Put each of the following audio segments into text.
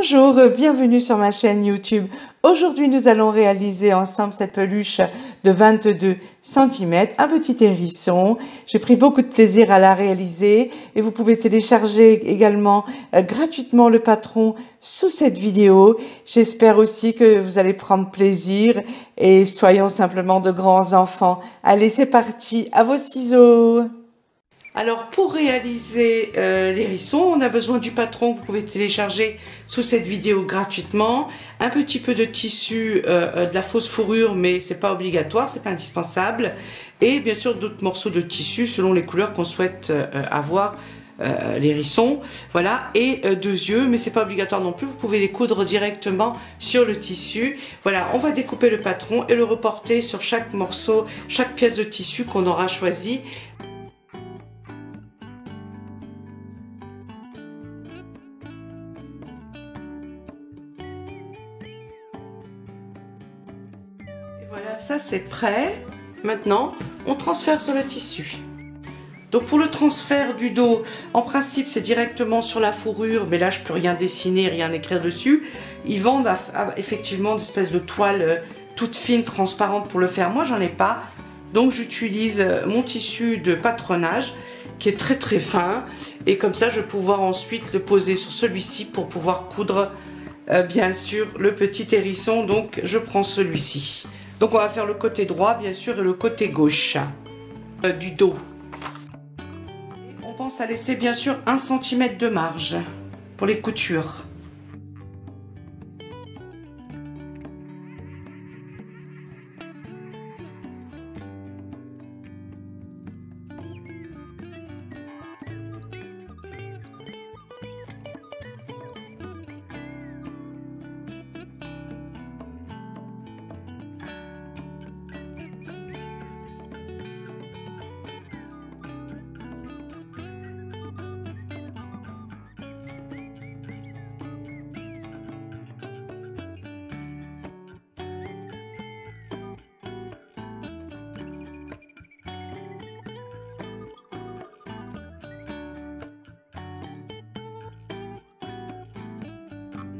Bonjour, bienvenue sur ma chaîne YouTube. Aujourd'hui, nous allons réaliser ensemble cette peluche de 22 cm, un petit hérisson. J'ai pris beaucoup de plaisir à la réaliser et vous pouvez télécharger également gratuitement le patron sous cette vidéo. J'espère aussi que vous allez prendre plaisir et soyons simplement de grands enfants. Allez, c'est parti, à vos ciseaux. Alors pour réaliser l'hérisson, on a besoin du patron que vous pouvez télécharger sous cette vidéo gratuitement. Un petit peu de tissu, de la fausse fourrure, mais c'est pas obligatoire, c'est pas indispensable. Et bien sûr d'autres morceaux de tissu selon les couleurs qu'on souhaite avoir l'hérisson. Voilà, et deux yeux, mais c'est pas obligatoire non plus, vous pouvez les coudre directement sur le tissu. Voilà, on va découper le patron et le reporter sur chaque morceau, chaque pièce de tissu qu'on aura choisi. Voilà, ça c'est prêt. Maintenant, on transfère sur le tissu. Donc pour le transfert du dos, en principe c'est directement sur la fourrure, mais là je peux rien dessiner, rien écrire dessus. Ils vendent effectivement des espèces de toiles toutes fines, transparentes pour le faire. Moi j'en ai pas, donc j'utilise mon tissu de patronage qui est très très fin. Et comme ça je vais pouvoir ensuite le poser sur celui-ci pour pouvoir coudre bien sûr le petit hérisson. Donc je prends celui-ci. Donc on va faire le côté droit bien sûr et le côté gauche du dos. Et on pense à laisser bien sûr 1 cm de marge pour les coutures.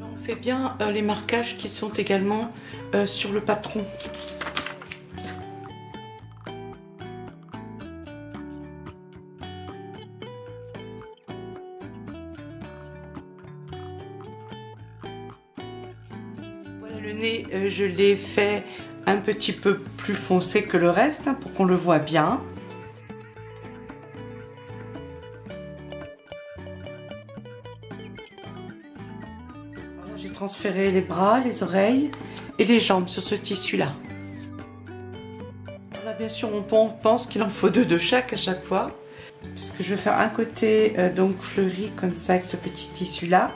On fait bien les marquages qui sont également sur le patron. Voilà, le nez, je l'ai fait un petit peu plus foncé que le reste hein, pour qu'on le voit bien. J'ai transféré les bras, les oreilles et les jambes sur ce tissu-là. Là, bien sûr, on pense qu'il en faut deux de chaque à chaque fois. Puisque je vais faire un côté donc fleuri comme ça avec ce petit tissu-là.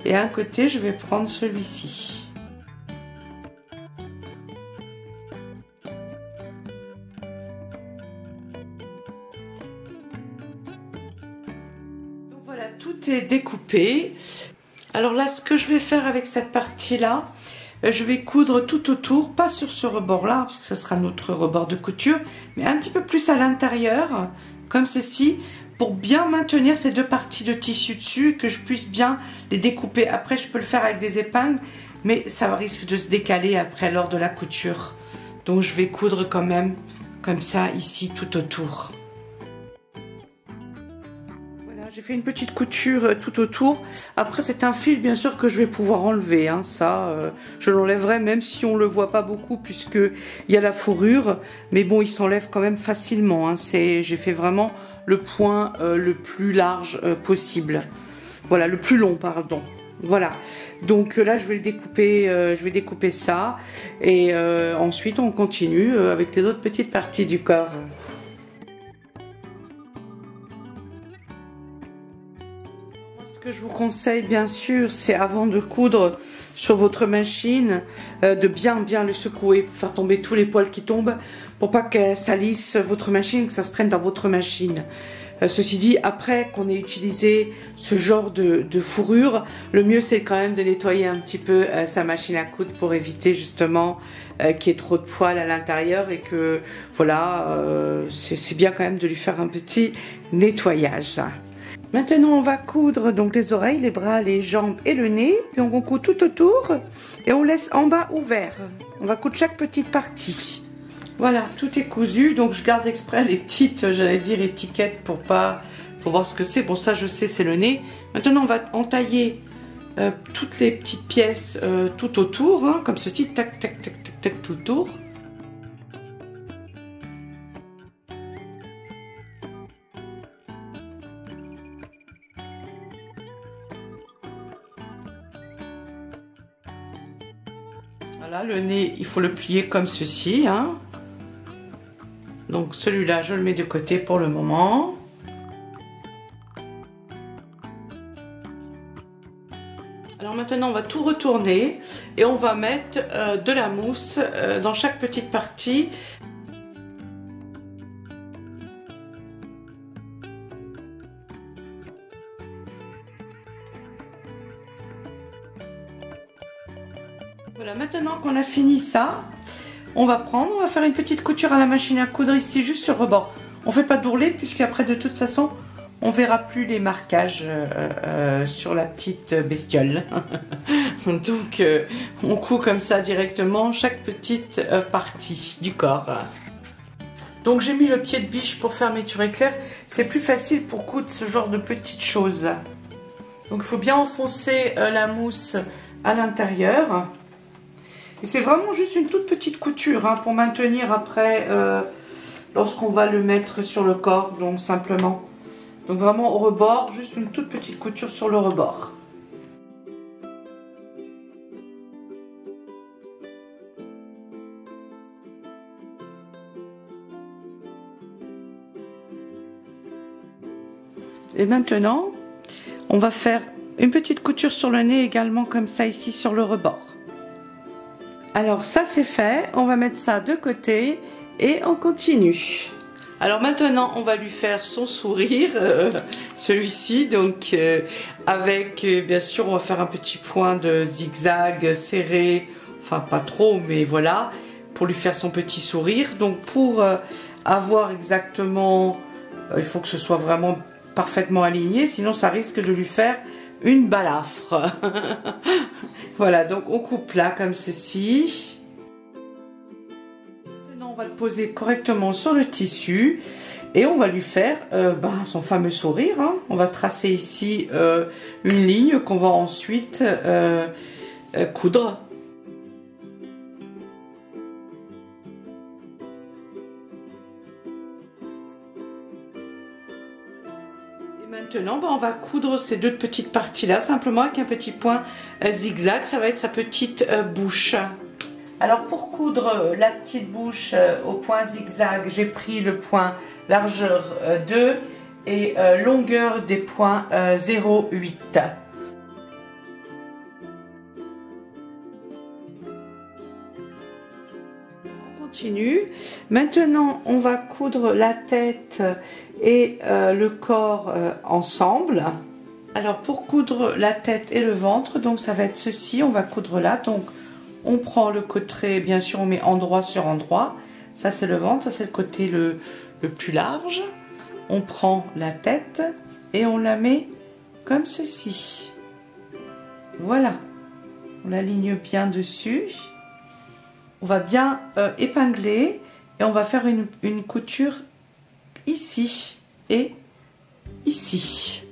Et un côté, je vais prendre celui-ci. Donc voilà, tout est découpé. Alors là, ce que je vais faire avec cette partie-là, je vais coudre tout autour, pas sur ce rebord-là, parce que ce sera notre rebord de couture, mais un petit peu plus à l'intérieur, comme ceci, pour bien maintenir ces deux parties de tissu dessus, que je puisse bien les découper. Après, je peux le faire avec des épingles, mais ça risque de se décaler après lors de la couture. Donc, je vais coudre quand même, comme ça, ici, tout autour. J'ai fait une petite couture tout autour. Après, c'est un fil, bien sûr, que je vais pouvoir enlever. Hein. Ça, je l'enlèverai même si on ne le voit pas beaucoup, puisqu'il y a la fourrure. Mais bon, il s'enlève quand même facilement. Hein. J'ai fait vraiment le point le plus large possible. Voilà, le plus long, pardon. Voilà. Donc là, je vais le découper ça. Et ensuite, on continue avec les autres petites parties du corps. Ce que je vous conseille bien sûr, c'est avant de coudre sur votre machine, de bien le secouer pour faire tomber tous les poils qui tombent, pour pas que ça salisse votre machine, que ça se prenne dans votre machine. Ceci dit, après qu'on ait utilisé ce genre de fourrure, le mieux c'est quand même de nettoyer un petit peu sa machine à coudre pour éviter justement qu'il y ait trop de poils à l'intérieur et que voilà, c'est bien quand même de lui faire un petit nettoyage. Maintenant, on va coudre donc les oreilles, les bras, les jambes et le nez. Puis on coud tout autour et on laisse en bas ouvert. On va coudre chaque petite partie. Voilà, tout est cousu. Donc je garde exprès les petites, j'allais dire, étiquettes pour voir ce que c'est. Bon, ça je sais, c'est le nez. Maintenant, on va entailler toutes les petites pièces tout autour, hein, comme ceci, tac, tac, tac, tac, tac, tout autour. Voilà, le nez, il faut le plier comme ceci, hein. Donc celui-là, je le mets de côté pour le moment. Alors maintenant, on va tout retourner et on va mettre de la mousse dans chaque petite partie. Voilà, maintenant qu'on a fini ça, on va faire une petite couture à la machine à coudre ici, juste sur le rebord. On fait pas d'ourlet puisqu'après de toute façon, on verra plus les marquages sur la petite bestiole. Donc on coud comme ça directement chaque petite partie du corps. Donc j'ai mis le pied de biche pour faire mes turés clairs. C'est plus facile pour coudre ce genre de petites choses. Donc il faut bien enfoncer la mousse à l'intérieur. Et c'est vraiment juste une toute petite couture hein, pour maintenir après lorsqu'on va le mettre sur le corps, donc simplement. Donc vraiment au rebord, juste une toute petite couture sur le rebord. Et maintenant, on va faire une petite couture sur le nez également comme ça ici sur le rebord. Alors ça c'est fait, on va mettre ça de côté et on continue. Alors maintenant on va lui faire son sourire, celui-ci, donc avec bien sûr on va faire un petit point de zigzag serré, enfin pas trop mais voilà, pour lui faire son petit sourire. Donc pour avoir exactement, il faut que ce soit vraiment parfaitement aligné, sinon ça risque de lui faire une balafre. Voilà, donc on coupe là comme ceci. Maintenant on va le poser correctement sur le tissu et on va lui faire son fameux sourire, hein. On va tracer ici une ligne qu'on va ensuite coudre. Maintenant, on va coudre ces deux petites parties-là, simplement avec un petit point zigzag. Ça va être sa petite bouche. Alors, pour coudre la petite bouche au point zigzag, j'ai pris le point largeur 2 et longueur des points 0,8. On continue. Maintenant, on va coudre la tête et le corps ensemble. Alors pour coudre la tête et le ventre, donc ça va être ceci, on va coudre là, donc on prend le côté, bien sûr on met endroit sur endroit, ça c'est le ventre, ça c'est le côté le plus large, on prend la tête et on la met comme ceci, voilà, on l'aligne bien dessus, on va bien épingler et on va faire une couture ici et ici.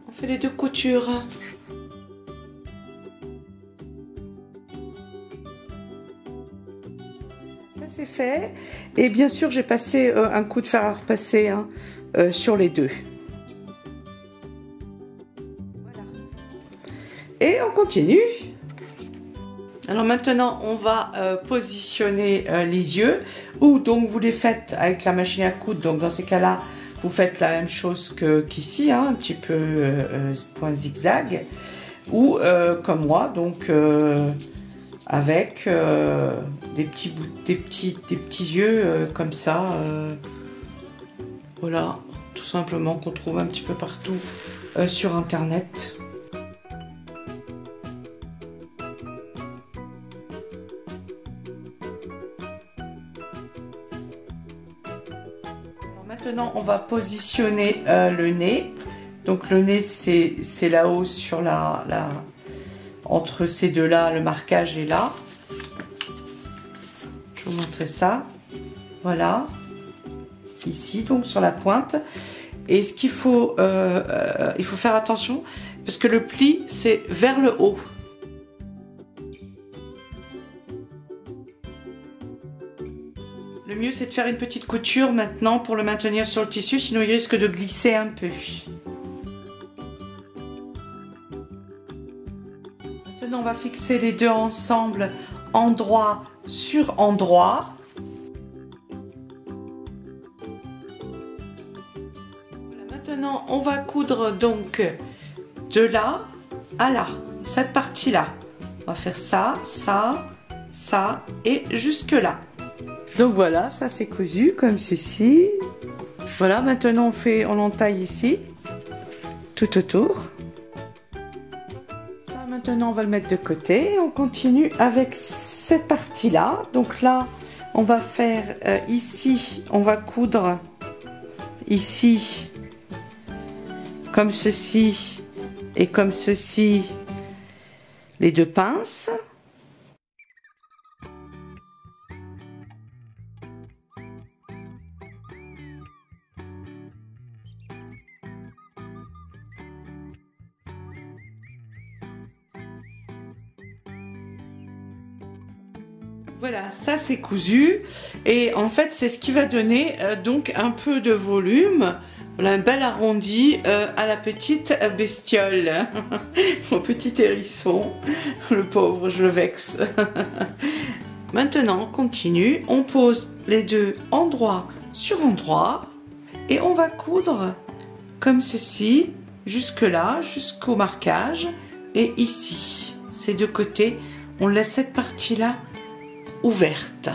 On fait les deux coutures. Ça c'est fait. Et bien sûr j'ai passé un coup de fer à repasser hein, sur les deux. Voilà. Et on continue. Alors maintenant on va positionner les yeux, ou donc vous les faites avec la machine à coudre, donc dans ces cas-là vous faites la même chose qu'ici, hein, un petit peu point zigzag, ou comme moi, donc avec des petits yeux comme ça, voilà, tout simplement, qu'on trouve un petit peu partout sur internet. Maintenant, on va positionner le nez. Donc le nez, c'est là-haut sur entre ces deux-là, le marquage est là. Je vais vous montrer ça. Voilà. Ici, donc sur la pointe. Et ce qu'il faut, il faut faire attention, parce que le pli, c'est vers le haut. Le mieux, c'est de faire une petite couture maintenant pour le maintenir sur le tissu, sinon il risque de glisser un peu. Maintenant, on va fixer les deux ensemble, endroit sur endroit. Voilà, maintenant, on va coudre donc de là à là, cette partie-là. On va faire ça, ça, ça et jusque là. Donc voilà, ça c'est cousu comme ceci. Voilà, maintenant on entaille ici, tout autour. Ça maintenant on va le mettre de côté. On continue avec cette partie-là. Donc là, on va faire ici, on va coudre ici, comme ceci et comme ceci, les deux pinces. Voilà, ça c'est cousu et en fait c'est ce qui va donner donc un peu de volume, voilà, un bel arrondi à la petite bestiole, mon petit hérisson, le pauvre, je le vexe. Maintenant on continue, on pose les deux endroit sur endroit et on va coudre comme ceci, jusque là, jusqu'au marquage et ici, ces deux côtés, on laisse cette partie là ouverte.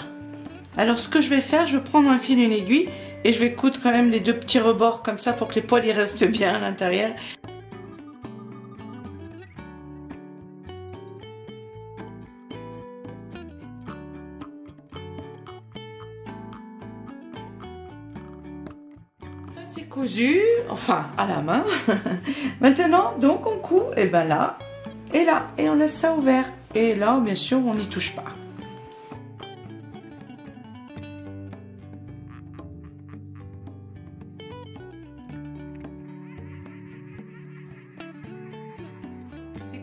Alors ce que je vais faire, je vais prendre un fil et une aiguille et je vais coudre quand même les deux petits rebords comme ça pour que les poils y restent bien à l'intérieur. Ça c'est cousu, enfin à la main. Maintenant donc on coud et ben là et là et on laisse ça ouvert et là bien sûr on n'y touche pas.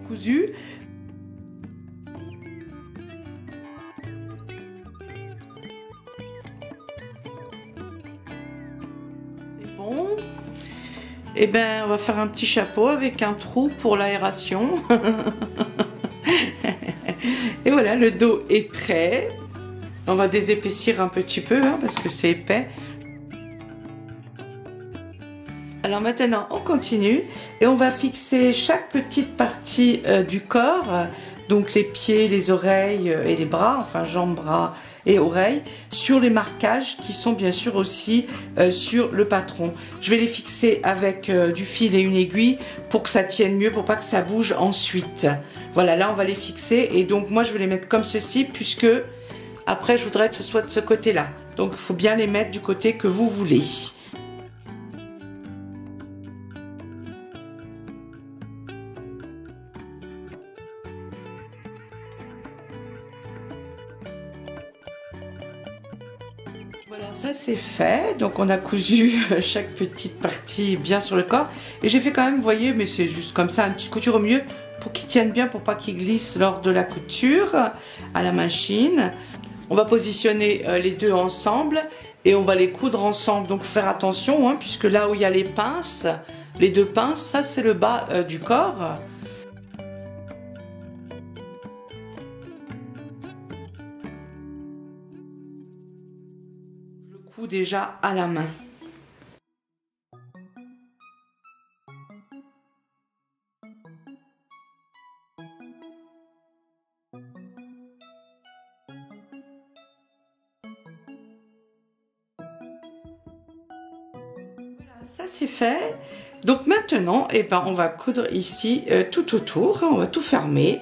Cousu. C'est bon. Et ben on va faire un petit chapeau avec un trou pour l'aération. Et voilà, le dos est prêt. On va désépaissir un petit peu hein, parce que c'est épais. Alors maintenant on continue et on va fixer chaque petite partie du corps, donc les pieds, les oreilles et les bras, enfin jambes, bras et oreilles, sur les marquages qui sont bien sûr aussi sur le patron. Je vais les fixer avec du fil et une aiguille pour que ça tienne mieux, pour pas que ça bouge ensuite. Voilà, là on va les fixer et donc moi je vais les mettre comme ceci puisque après je voudrais que ce soit de ce côté-là. Donc il faut bien les mettre du côté que vous voulez. Voilà, ça c'est fait. Donc on a cousu chaque petite partie bien sur le corps. Et j'ai fait quand même, vous voyez, mais c'est juste comme ça, une petite couture au milieu pour qu'ils tiennent bien, pour pas qu'ils glissent lors de la couture à la machine. On va positionner les deux ensemble et on va les coudre ensemble. Donc faire attention, hein, puisque là où il y a les pinces, les deux pinces, ça c'est le bas du corps. Déjà à la main. Voilà, ça c'est fait. Donc maintenant, eh ben, on va coudre ici tout autour. On va tout fermer.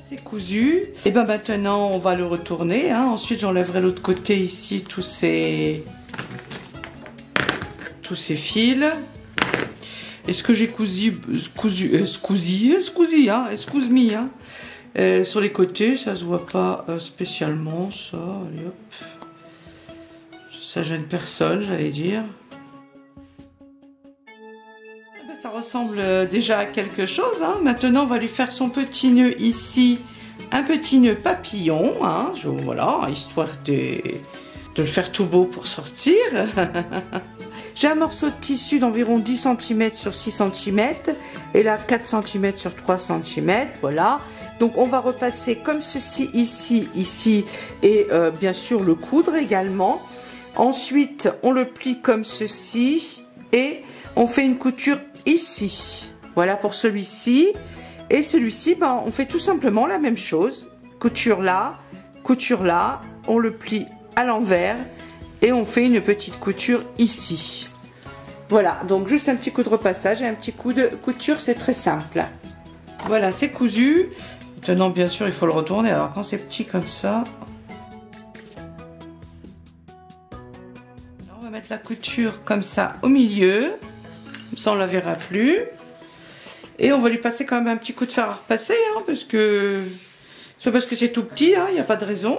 c'est cousu. Et bien maintenant, on va le retourner. Hein. Ensuite, j'enlèverai l'autre côté ici, tous ces fils. Est-ce que j'ai sur les côtés, ça se voit pas spécialement, ça. Allez, hop. Ça gêne personne, j'allais dire. Ça ressemble déjà à quelque chose. Hein. Maintenant, on va lui faire son petit nœud ici. Un petit nœud papillon. Hein. Voilà, histoire de le faire tout beau pour sortir. J'ai un morceau de tissu d'environ 10 cm sur 6 cm. Et là, 4 cm sur 3 cm. Voilà. Donc, on va repasser comme ceci, ici, ici. Et bien sûr, le coudre également. Ensuite, on le plie comme ceci. Et on fait une couture ici. Voilà pour celui-ci. Et celui-ci, ben, on fait tout simplement la même chose. Couture là, on le plie à l'envers et on fait une petite couture ici. Voilà, donc juste un petit coup de repassage et un petit coup de couture, c'est très simple. Voilà, c'est cousu. Maintenant, bien sûr, il faut le retourner. Alors, quand c'est petit comme ça, on va mettre la couture comme ça au milieu. Comme ça, on la verra plus. Et on va lui passer quand même un petit coup de fer à repasser, hein, parce que c'est pas parce que c'est tout petit, il n'y a pas de raison.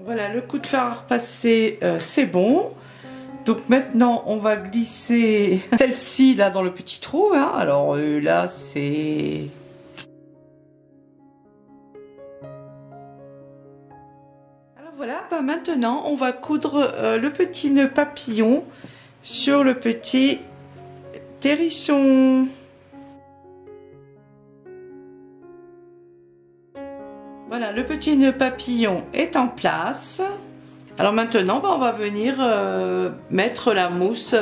Voilà, le coup de fer à repasser, c'est bon. Donc maintenant, on va glisser celle-ci là dans le petit trou. Hein. Alors là, c'est... Alors voilà, bah maintenant, on va coudre le petit nœud papillon sur le petit hérisson. Voilà, le petit nœud papillon est en place. Alors maintenant, bah, on va venir mettre la mousse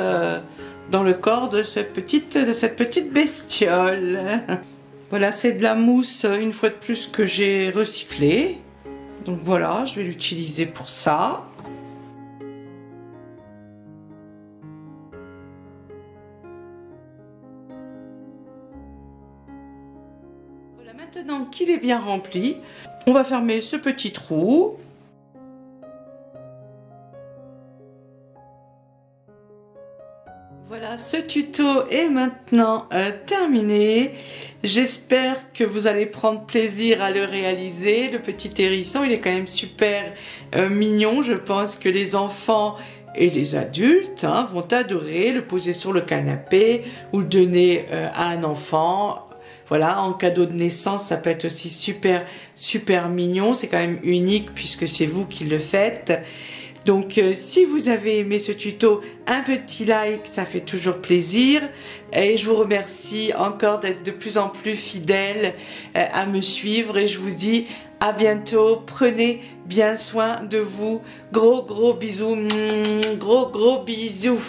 dans le corps de cette petite bestiole. Voilà, c'est de la mousse, une fois de plus, que j'ai recyclée. Donc voilà, je vais l'utiliser pour ça. Voilà, maintenant qu'il est bien rempli, on va fermer ce petit trou. Voilà, ce tuto est maintenant terminé. J'espère que vous allez prendre plaisir à le réaliser. Le petit hérisson, il est quand même super mignon. Je pense que les enfants et les adultes vont adorer le poser sur le canapé ou le donner à un enfant. Voilà, en cadeau de naissance, ça peut être aussi super mignon. C'est quand même unique puisque c'est vous qui le faites. Donc si vous avez aimé ce tuto, un petit like, ça fait toujours plaisir. Et je vous remercie encore d'être de plus en plus fidèles à me suivre. Et je vous dis à bientôt. Prenez bien soin de vous. Gros bisous. Gros bisous.